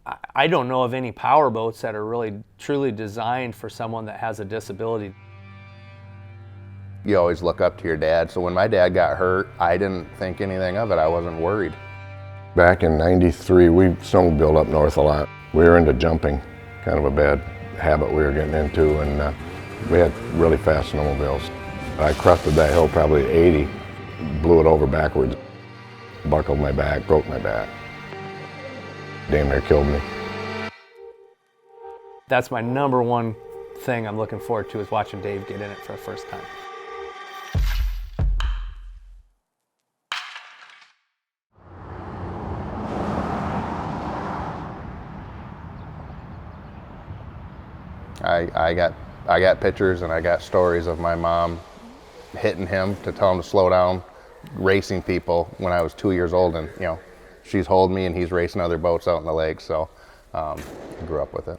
I don't know of any power boats that are really truly designed for someone that has a disability. You always look up to your dad, so when my dad got hurt, I didn't think anything of it. I wasn't worried. Back in '93, we snowmobiled up north a lot. We were into jumping, kind of a bad habit we were getting into, and we had really fast snowmobiles. I crested that hill probably 80, blew it over backwards, buckled my back, broke my back. Damn near killed me. That's my number one thing I'm looking forward to, is watching Dave get in it for the first time. I got pictures and I got stories of my mom hitting him to tell him to slow down, racing people when I was 2 years old, and you know, she's holding me and he's racing other boats out in the lake, so I grew up with it.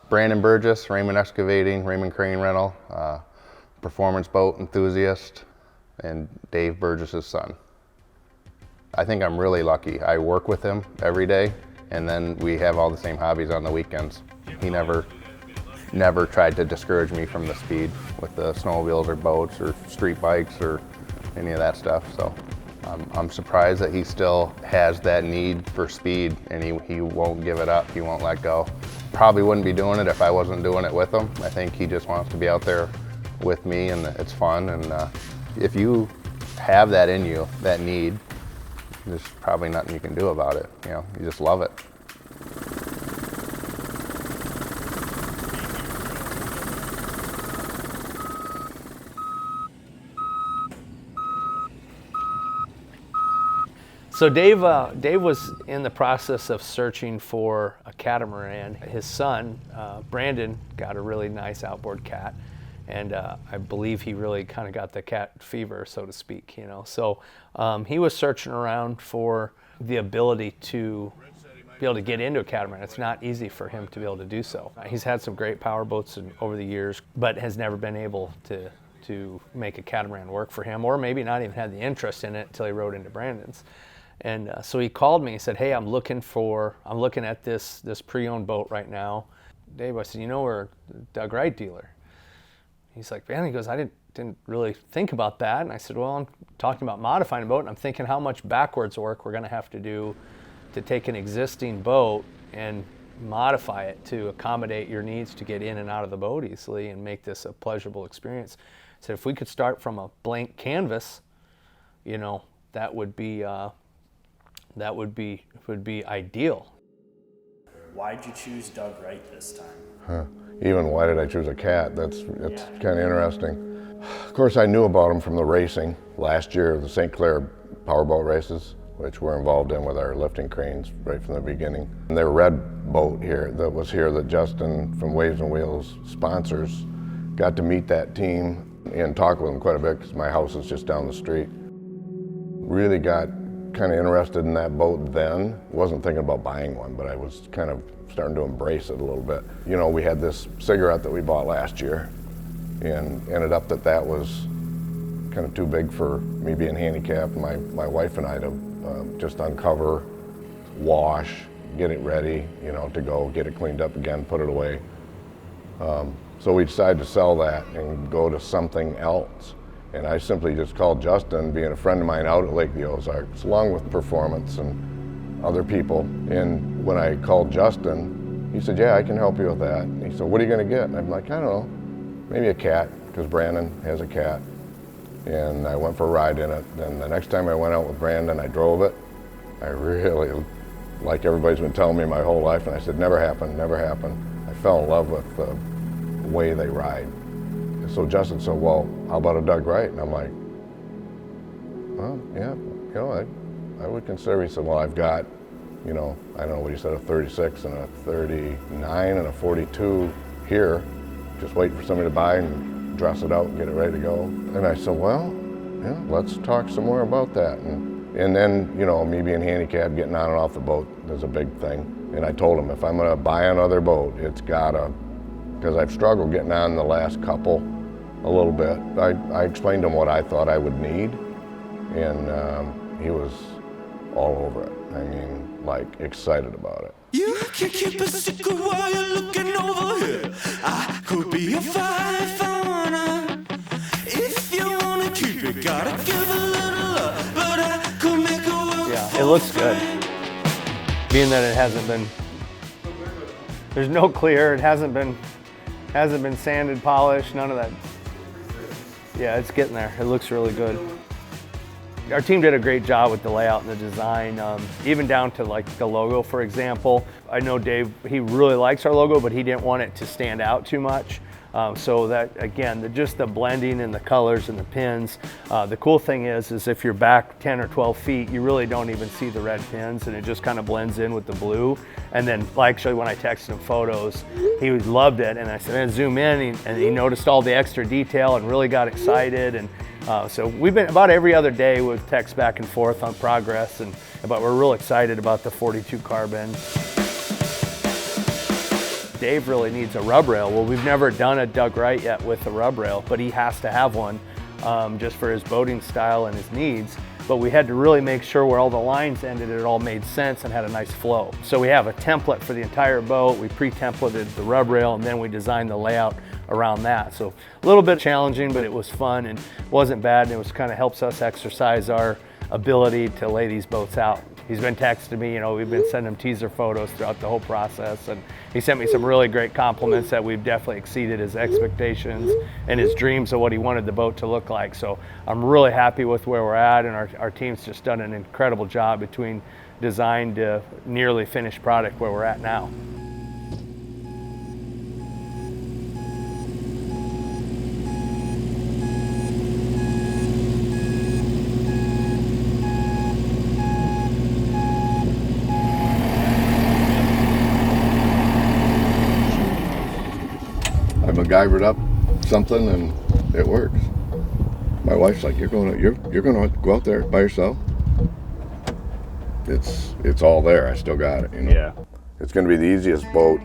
Brandon Burgess, Raymond Excavating, Raymond Crane Rental, performance boat enthusiast, and Dave Burgess's son. I think I'm really lucky. I work with him every day, and then we have all the same hobbies on the weekends. He never tried to discourage me from the speed with the snowmobiles or boats or street bikes or any of that stuff. So I'm surprised that he still has that need for speed, and he won't give it up, he won't let go. Probably wouldn't be doing it if I wasn't doing it with him. I think he just wants to be out there with me, and it's fun. And if you have that in you, that need, there's probably nothing you can do about it. You know, you just love it. So Dave was in the process of searching for a catamaran. His son, Brandon, got a really nice outboard cat, and I believe he really kind of got the cat fever, so to speak, you know. So he was searching around for the ability to be able to get into a catamaran. It's not easy for him to be able to do so. He's had some great power boats over the years, but has never been able to make a catamaran work for him, or maybe not even had the interest in it until he rode into Brandon's. And so he called me and said, "Hey, I'm looking at this pre-owned boat right now." Dave, I said, "You know, we're a Doug Wright dealer." He's like, "Man," he goes, "I didn't really think about that." And I said, "Well, I'm talking about modifying a boat, and I'm thinking how much backwards work we're going to have to do to take an existing boat and modify it to accommodate your needs to get in and out of the boat easily and make this a pleasurable experience." I said, "If we could start from a blank canvas, you know, that would be ideal." Why'd you choose Doug Wright this time? Even why did I choose a cat? That's kind of interesting. Of course, I knew about him from the racing. Last year, the St. Clair powerboat races, which we're involved in with our lifting cranes right from the beginning. And their red boat here that Justin from Waves and Wheels sponsors. Got to meet that team and talk with them quite a bit because my house is just down the street. Really got kind of interested in that boat then. Wasn't thinking about buying one, but I was kind of starting to embrace it a little bit. You know, we had this cigarette that we bought last year, and ended up that was kind of too big for me being handicapped. My wife and I to just uncover, wash, get it ready, you know, to go get it cleaned up again, put it away. So we decided to sell that and go to something else. And I simply just called Justin, being a friend of mine out at Lake of the Ozarks, along with Performance and other people. And when I called Justin, he said, "Yeah, I can help you with that." And he said, "What are you gonna get?" And I'm like, "I don't know, maybe a cat," because Brandon has a cat. And I went for a ride in it. Then the next time I went out with Brandon, I drove it. I really, like everybody's been telling me my whole life, and I said, never happened, never happened. I fell in love with the way they ride. So Justin said, "Well, how about a Doug Wright?" And I'm like, "Well, yeah, you know, I would consider." He said, "Well, I've got, you know, I don't know what he said, a 36 and a 39 and a 42 here, just waiting for somebody to buy and dress it out and get it ready to go." And I said, "Well, yeah, let's talk some more about that." And then, you know, me being handicapped, getting on and off the boat is a big thing. And I told him, if I'm gonna buy another boat, it's gotta, because I've struggled getting on the last couple a little bit. I explained to him what I thought I would need, and he was all over it. I mean, like excited about it. You can keep a secret while you're looking over here. I could be your firefighter. If you wanna keep it, gotta give a little love, but I could make it work. Yeah, it looks good. Being that it hasn't been, there's no clear, it hasn't been sanded, polished, none of that. Yeah, it's getting there. It looks really good. Our team did a great job with the layout and the design, even down to like the logo, for example. I know Dave, he really likes our logo, but he didn't want it to stand out too much. So that, again, just the blending and the colors and the pins. The cool thing is if you're back 10 or 12 feet, you really don't even see the red pins, and it just kind of blends in with the blue. And then, actually, when I texted him photos, he loved it. And I said, zoom in, and he noticed all the extra detail and really got excited. And so we've been about every other day with texts back and forth on progress, but we're real excited about the 42 carbon. Dave really needs a rub rail. Well, we've never done a Doug Wright yet with a rub rail, but he has to have one just for his boating style and his needs. But we had to really make sure where all the lines ended, it all made sense and had a nice flow. So we have a template for the entire boat. We pre-templated the rub rail, and then we designed the layout around that. So a little bit challenging, but it was fun and wasn't bad. And it was kind of helps us exercise our ability to lay these boats out. He's been texting me, we've been sending him teaser photos throughout the whole process, and he sent me some really great compliments that we've definitely exceeded his expectations and his dreams of what he wanted the boat to look like. So I'm really happy with where we're at, and our team's just done an incredible job between design to nearly finished product where we're at now. MacGyvered up something and it works. My wife's like, you're gonna go out there by yourself? It's all there. I still got it, Yeah. It's gonna be the easiest boat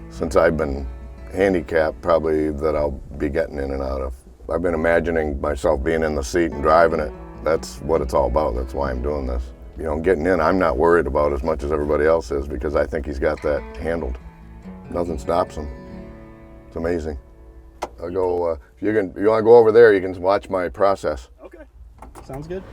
since I've been handicapped probably that I'll be getting in and out of. I've been imagining myself being in the seat and driving it. That's what it's all about. That's why I'm doing this. Getting in, I'm not worried about as much as everybody else is because I think he's got that handled. Nothing stops him. It's amazing. I'll go, if you want to go over there, you can watch my process. Okay, sounds good.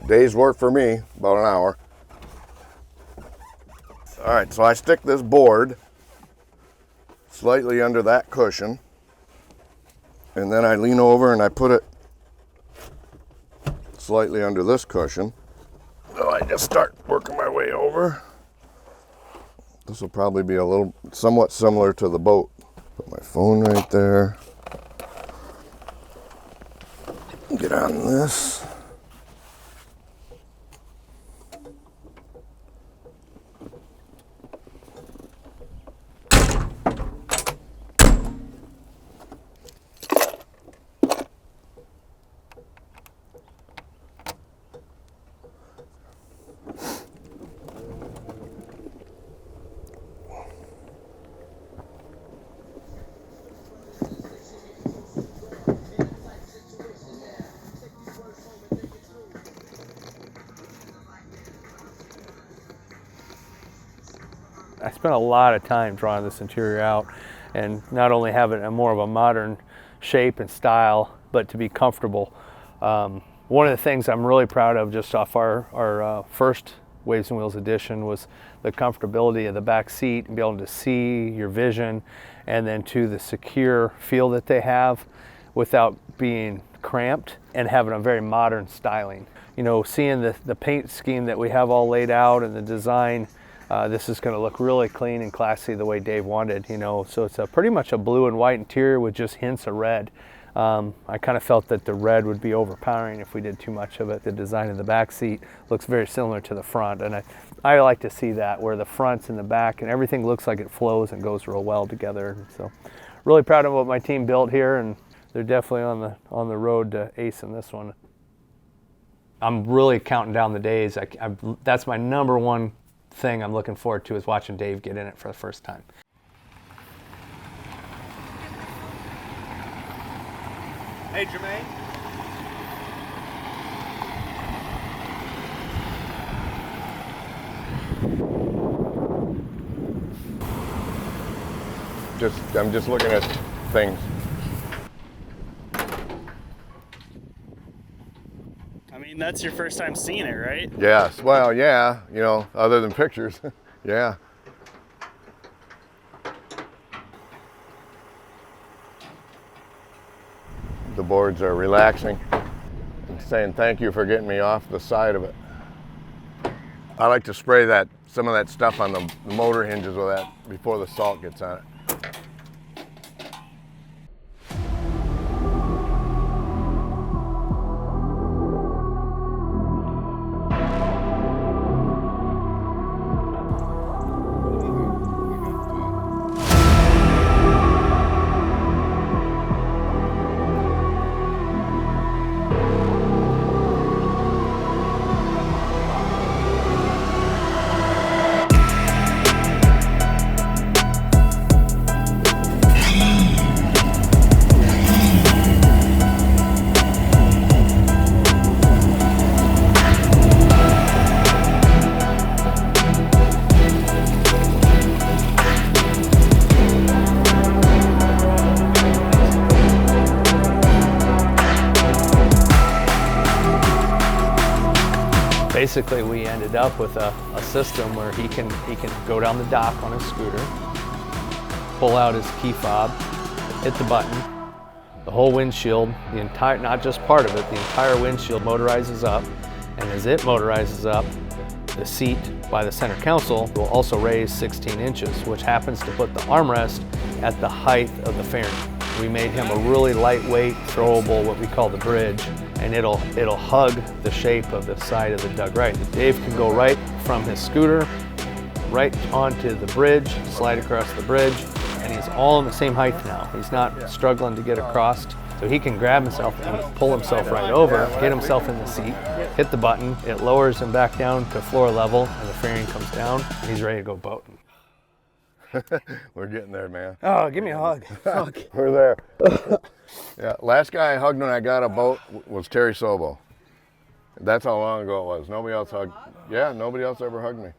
Day's work for me, about an hour. All right, so I stick this board slightly under that cushion, and then I lean over and I put it slightly under this cushion. So I just start working my way over. This will probably be somewhat similar to the boat. Put my phone right there. Get on this. I spent a lot of time drawing this interior out, and not only have it a more of a modern shape and style, but to be comfortable. One of the things I'm really proud of just off our first Waves and Wheels edition was the comfortability of the back seat and be able to see your vision, and then to the secure feel that they have without being cramped and having a very modern styling. Seeing the paint scheme that we have all laid out and the design, this is going to look really clean and classy the way Dave wanted, So it's pretty much a blue and white interior with just hints of red. I kind of felt that the red would be overpowering if we did too much of it. The design of the back seat looks very similar to the front, and I like to see that, where the fronts and the back and everything looks like it flows and goes real well together. So really proud of what my team built here, and they're definitely on the road to acing this one. I'm really counting down the days. That's my number one thing I'm looking forward to, is watching Dave get in it for the first time. Hey, Jermaine. I'm just looking at things. I mean, that's your first time seeing it, right? Yes, well, yeah, you know, other than pictures, yeah. The boards are relaxing and saying thank you for getting me off the side of it. I like to spray some of that stuff on the motor hinges with that before the salt gets on it. Basically, we ended up with a system where he can go down the dock on his scooter, pull out his key fob, hit the button, the whole windshield, not just part of it, the entire windshield motorizes up, and as it motorizes up, the seat by the center console will also raise 16 inches, which happens to put the armrest at the height of the fairing. We made him a really lightweight, throwable, what we call the bridge, and it'll hug the shape of the side of the Doug Wright. Dave can go right from his scooter, right onto the bridge, slide across the bridge, and he's all in the same height now. He's not struggling to get across. So he can grab himself and pull himself right over, get himself in the seat, hit the button, it lowers him back down to floor level, and the fairing comes down, and he's ready to go boating. We're getting there, man. Oh, give me a hug. Fuck. We're there. Yeah, last guy I hugged when I got a boat was Terry Sobo. That's how long ago it was. Nobody else hugged. Yeah, nobody else ever hugged me.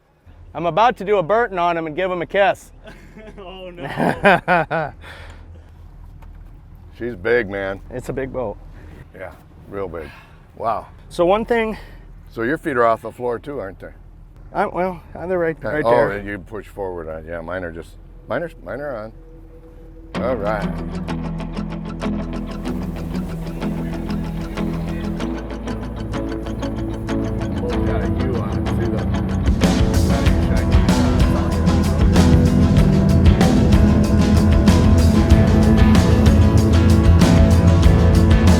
I'm about to do a Burton on him and give him a kiss. Oh, no. She's big, man. It's a big boat. Yeah, real big. Wow. So one thing, So your feet are off the floor too, aren't they? they're right Oh, there. you push forward on. Yeah, mine are on. All right. Both got a U on it. See the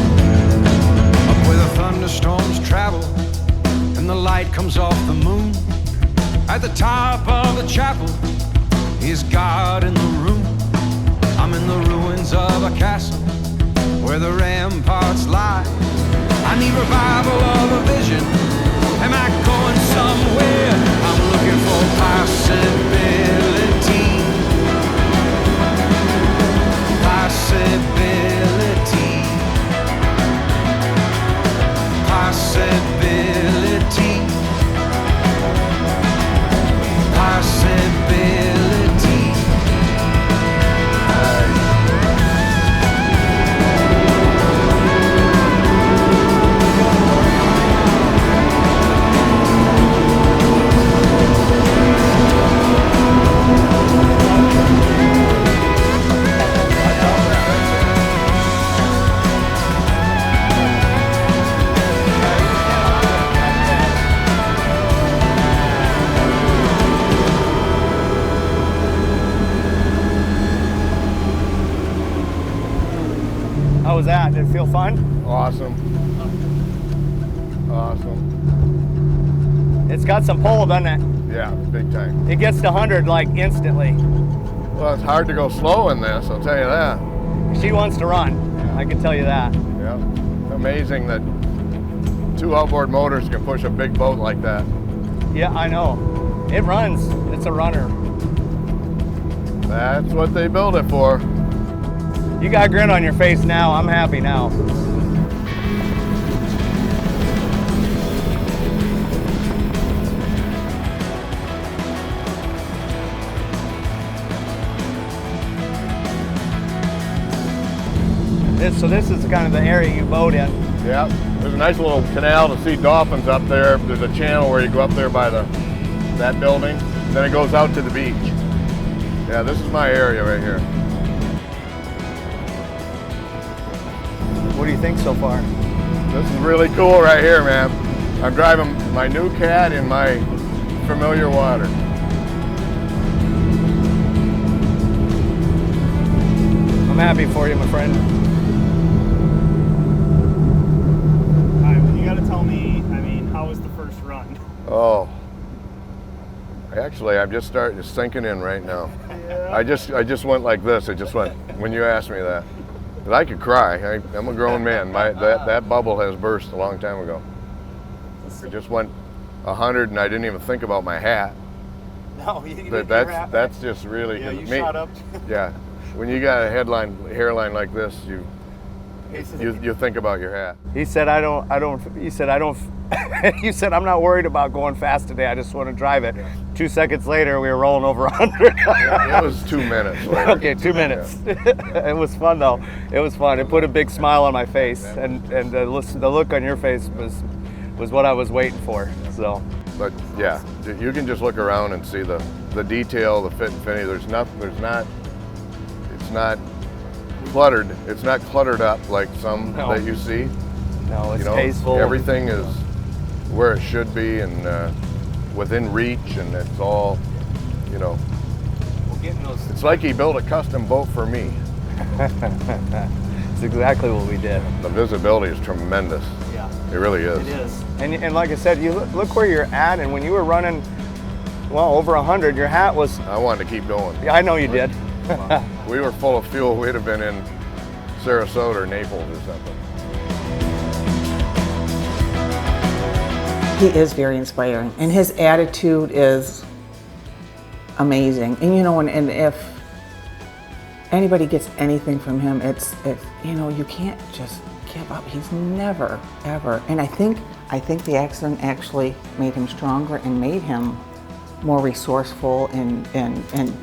Up where the thunderstorms travel and the light comes off the moon. At the top of the chapel is God in the room. I'm in the ruins of a castle where the ramparts lie. I need revival of a vision. Am I going somewhere? I'm looking for possibility. Possibility. Possibility. Possibility. How was that? Did it feel fun? awesome. Awesome. It's got some pull, doesn't it? Yeah, big time. It gets to 100 like instantly. Well, it's hard to go slow in this, I'll tell you that. She wants to run. I can tell you that. Yeah, amazing that 2 outboard motors can push a big boat like that. Yeah, I know. It runs. It's a runner. That's what they built it for. You got a grin on your face now. I'm happy now. So this is kind of the area you boat in. Yeah, there's a nice little canal to see dolphins up there. There's a channel where you go up there by that building, and then it goes out to the beach. Yeah, this is my area right here. What do you think so far? This is really cool right here, man. I'm driving my new cat in my familiar water. I'm happy for you, my friend. You gotta tell me, I mean, how was the first run? Oh, actually, I'm just starting to sinking in right now. Yeah. I just went like this. It just went when you asked me that. But I could cry. I'm a grown man. That bubble has burst a long time ago. I just went 100, and I didn't even think about my hat. No, you didn't. That's just really. Yeah, you me, shot up. Yeah, when you got a hairline like this, you think about your hat. He said, you said, I'm not worried about going fast today. I just want to drive it. 2 seconds later, we were rolling over 100. It was 2 minutes later. Okay, 2 minutes. Yeah. It was fun though. It was fun. It put a big smile on my face, and the look on your face was what I was waiting for. So. But yeah, you can just look around and see the detail, the fit and finish. It's not cluttered. It's not cluttered up like some No. that you see. No, it's tasteful. Everything is where it should be and within reach, and it's all, We're getting those. it's like he built a custom boat for me. It's exactly what we did. The visibility is tremendous. Yeah, It really is. it is. And like I said, you look where you're at, and when you were running, well, over 100, your hat was. I wanted to keep going. Yeah, I know you did. We were full of fuel. We'd have been in Sarasota or Naples or something. He is very inspiring, and his attitude is amazing. And and if anybody gets anything from him, it's you can't just give up. He's never ever. And I think the accident actually made him stronger and made him more resourceful and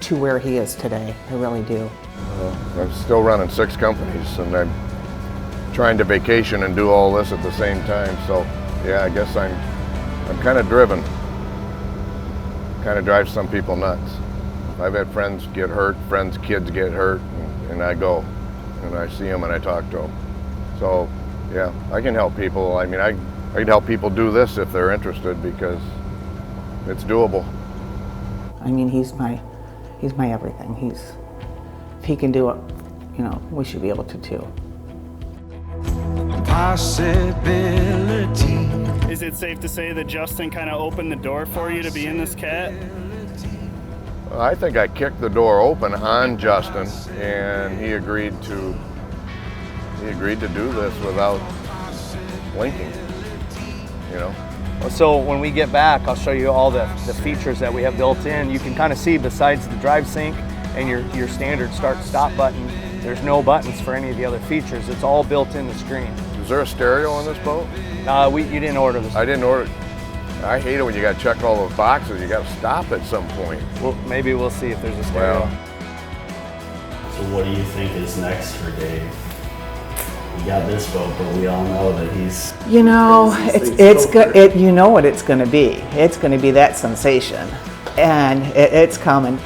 to where he is today. I really do. I'm still running 6 companies, and I'm trying to vacation and do all this at the same time. So yeah, I guess I'm kind of driven. Kind of drives some people nuts. I've had friends get hurt, friends' kids get hurt, and I go and I see them and I talk to them. So yeah, I can help people. I mean, I can help people do this if they're interested, because it's doable. I mean, he's my everything. If he can do it, we should be able to too. Possibility. Is it safe to say that Justin kind of opened the door for you to be in this cat? I think I kicked the door open on Justin, and he agreed to do this without blinking. So when we get back, I'll show you all the features that we have built in. You can kind of see, besides the drive sync and your standard start-stop button, there's no buttons for any of the other features. It's all built in the screen. Is there a stereo on this boat? You didn't order this. I didn't order it. I hate it when you got to check all those boxes. You got to stop at some point. Well, maybe we'll see if there's a stereo. Well, So what do you think is next for Dave? We got this boat, but we all know that he's. It's good. You know what it's going to be. It's going to be that Sunsation, and it's coming.